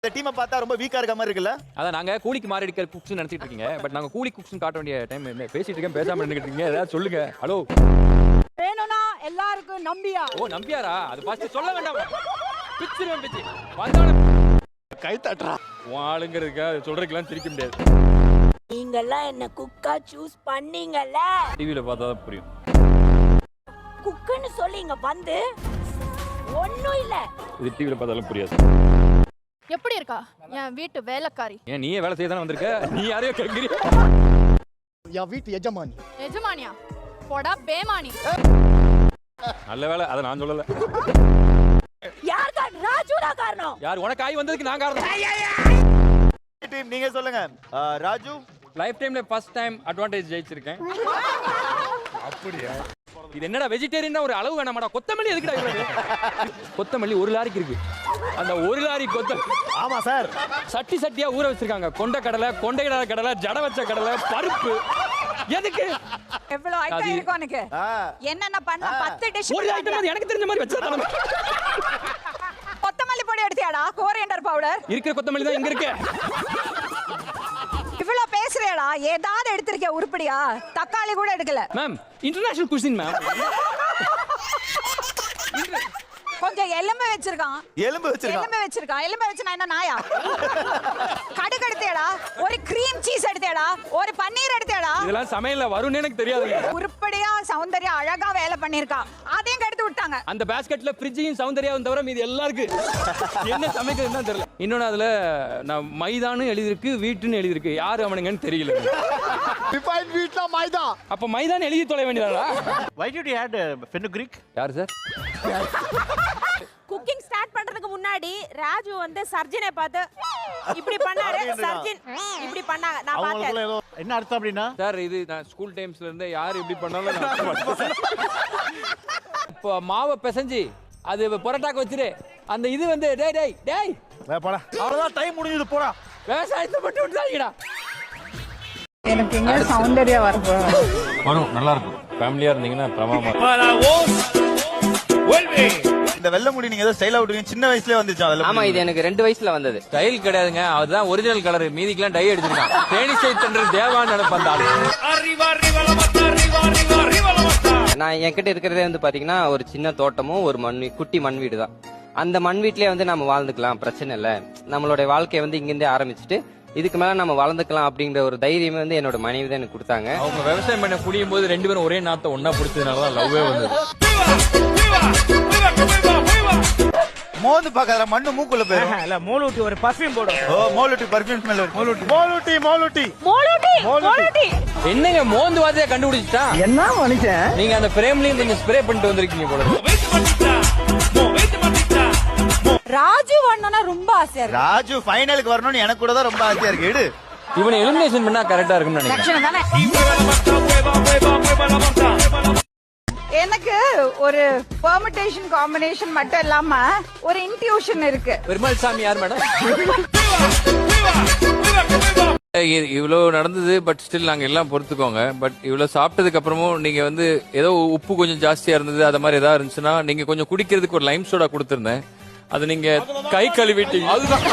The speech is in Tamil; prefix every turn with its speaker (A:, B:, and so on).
A: மத்த டீமை பார்த்தா ரொம்ப வீக்கா இருக்க மாதிரி இருக்குல்ல?
B: அதான் நாங்க கூலிக்கு மாறி அடிக்கிற குக்ஸ் நினைச்சிட்டு இருக்கீங்க. பட் நாங்க கூலி குக்ஸ் காட்ட வேண்டிய டைம் என்ன பேசிட்டு இருக்கேன், பேசாம நின்னுட்டு இருக்கீங்க. ஏதாவது சொல்லுங்க. ஹலோ
C: வேணும்னா எல்லாருக்கும் நம்பியா.
B: ஓ நம்பியாரா? அது ஃபர்ஸ்ட் சொல்ல வேண்டாம். பிச்சிரும் பிச்சி வந்தானே
A: கை தட்டறா.
B: வாளுங்கிறதுக்கு சொல்றதுக்கெல்லாம் திரிக்க முடியாது.
C: நீங்கெல்லாம் என்ன குக்கா சூஸ் பண்ணீங்கல்ல.
B: டிவில பார்த்தா தான் புரியும்.
C: குக்குன்னு சொல்லி இங்க வந்து ஒண்ணும் இல்ல.
B: இது டிவில பார்த்தாலும் புரியாது.
D: எப்படி இருக்கா என் வீட்டு வேலைக்காரி?
B: ஏன் நீயே வேலை செய்ய தானே வந்திருக்க? நீ யாரையோ கேட்கறியா?
A: என் வீட்டு எஜமானி.
D: எஜமானியா? போடா பேமானி.
B: நல்ல வேலை, அதை நான் சொல்லல.
C: யார் காரணம்? ராஜுடா காரணம்.
B: யார் உனக்கு ஆகி வந்ததுக்கு நான் காரணம்.
A: டீம் நீங்க சொல்லுங்க. ராஜு
B: லைஃப் டைம்ல ஃபர்ஸ்ட் டைம் அட்வான்டேஜ் ஜெயிச்சிருக்கேன். அப்படியா? இது என்னடா வெஜிடேரியன் ஒரு அளவு வேணாமாடா? கொத்தமல்லி எதுக்குடா இருக்கு? கொத்தமல்லி ஒரு லாரிக்கு இருக்கு. அந்த ஒரு லாரி
A: ஆமா சார்.
B: சட்டி சட்டியா ஊற வச்சிருக்காங்க. கொண்ட கடலை, கொண்டையிடாத கடலை, ஜட வச்ச கடலை, பருப்பு. எதுக்கு
C: எவ்வளவு ஐட்டம் இருக்கு உனக்கு? என்னென்ன பண்ண 10 டிஷ்.
B: ஒரு ஐட்டம் எனக்கு தெரிஞ்ச மாதிரி வச்சிருக்காங்க.
C: கொத்தமல்லி பொடி எடுத்தியாடா? கோரியண்டர் பவுடர்
B: இருக்கிற கொத்தமல்லி தான் இங்க இருக்கு.
C: இவ்ளோ பேசுறேடா, ஏதாவது எடுத்திருக்கியா உருப்படியா? தக்காளி கூட எடுக்கல.
B: Ma'am international cuisine ma'am.
C: கொஞ்சம் எலும்பு வச்சிருக்கான்.
A: எலும்பு
C: வச்சிருக்கான். எலும்பு வச்சுனா என்ன நாயா? கடுகு எடுத்தேடா, ஒரு கிரீம் சீஸ் எடுத்தேடா, ஒரு பன்னீர் எடுத்தேடா.
B: இதெல்லாம் சமையல்ல வரும்னு எனக்கு தெரியாது.
C: உருப்படியா சௌந்தர்யா அழகா வேலை பண்ணிருக்கா. அதையும் கெடுத்து விட்டாங்க.
B: அந்த பாஸ்கெட்ல ஃப்ரிட்ஜையும் சௌந்தர்யாவும் தவிர மீதி எல்லாம் இருக்கு. என்ன சமைக்கிறதுன்னு தான் தெரியல. இன்னொன்னு அதுல நான் மைதான்னு எழுதிருக்கு, வீட்டுன்னு எழுதிருக்கு. யாரு அவனுங்கன்னு தெரியல.
A: டிஃபைன் வீட்ல மைதா.
B: அப்ப மைதான் எழுதி தொலை வேண்டியதாடா?
A: Why did you add fenugreek?
B: யார் சார்?
E: குக்கிங் ஸ்டார்ட் பண்றதுக்கு முன்னாடி ராஜு வந்து சர்ஜனை பார்த்து இப்படி பண்ணாரு. சர்ஜன் இப்படி பண்ணாங்க. நான் பார்த்தேன்.
A: என்ன அர்த்தம் அப்படினா?
B: சார் இது நான் ஸ்கூல் டைம்ஸ்ல இருந்தே யார் இப்படி பண்ணாலும் நான் இப்போ மாவை பிசைஞ்சு அது பரோட்டாக்கு வச்சிரு. அந்த இது வந்து டேய் டேய் டேய்
A: போடா. அவ்வளவுதான், டைம் முடிஞ்சது, போடா.
B: விவசாயத்தை மட்டும் விட்டுறாங்கடா.
C: எனக்கு எங்க சௌந்தர்யா
B: வரும், நல்லா இருக்கும். ஃபேமிலியா இருந்தீங்கன்னா பிரமாமா.
A: இந்த வெள்ளை முடி நீங்க ஏதோ ஸ்டைலா விட்டுருக்கீங்க. சின்ன வயசுலயே வந்துச்சு அதெல்லாம்.
F: ஆமா, இது எனக்கு 2 வயசுல வந்தது.
B: ஸ்டைல் கிடையாதுங்க, அதுதான் ஒரிஜினல் கலர். மீதிக்கெல்லாம் டை அடிச்சிருக்கான். தேனிசை தண்டர் தேவான்னு நினைப்பாரு.
F: நான் என்கிட்ட இருக்கிறதே வந்து பாத்தீங்கன்னா ஒரு சின்ன தோட்டமும் ஒரு குட்டி மண் வீடு தான். அந்த மண் வீட்லயே வந்து நம்ம வாழ்ந்துக்கலாம், பிரச்சனை இல்ல. நம்மளுடைய வாழ்க்கையை வந்து இங்கிருந்தே ஆரம்பிச்சுட்டு இதுக்கு மேல நம்ம வளர்ந்துக்கலாம் அப்படிங்கிற ஒரு தைரியமே வந்து என்னோட மனைவி தான் எனக்கு கொடுத்தாங்க.
B: அவங்க விவசாயம் பண்ண புரியும் போது 2 பேரும் ஒரே நாத்தை ஒன்னா பிடிச்சதுனாலதான் லவ்வே வந்தது.
A: மோந்து பாக்காத மண்ணு மூக்குள்ள போயிடும்.
G: இல்ல மோலூட்டி ஒரு பர்ஃபியூம் போடும்.
A: ஓ மோலூட்டி பர்ஃபியூம் ஸ்மெல் வரும். மோலூட்டி.
B: என்னங்க மோந்து வாதையா கண்டுபிடிச்சா?
G: என்ன மனுஷன்?
B: நீங்க அந்த பிரேம்லயும் நீங்க ஸ்ப்ரே பண்ணிட்டு வந்திருக்கீங்க போல.
C: ராஜு வரணும்னா ரொம்ப ஆசையா இருக்கு.
A: ராஜு ஃபைனலுக்கு வரணும்னு எனக்கு கூட தான் ரொம்ப ஆசையா இருக்கு. எடு.
B: இவனை எலிமினேஷன் பண்ணா கரெக்டா இருக்கும்னு நினைக்கிறேன்.
C: எனக்கு ஒரு பெர்முடேஷன் காம்பினேஷன் மட்டும் இல்லாம ஒரு இன்ட்யூஷன் இருக்கு.
B: பெருமாள் சாமி யார் மேடம்? இவ்வளவு நடந்தது. பட் ஸ்டில் நாங்க எல்லாம் பொறுத்துக்கோங்க. பட் இவ்வளவு சாப்பிட்டதுக்கு அப்புறமும் நீங்க வந்து ஏதோ உப்பு கொஞ்சம் ஜாஸ்தியா இருந்தது, அது மாதிரி ஏதாவது இருந்துச்சுன்னா நீங்க கொஞ்சம் குடிக்கிறதுக்கு ஒரு லைம் சோடா கொடுத்திருந்தேன். அது நீங்க கை கழுவிட்டீங்க. அதுதான்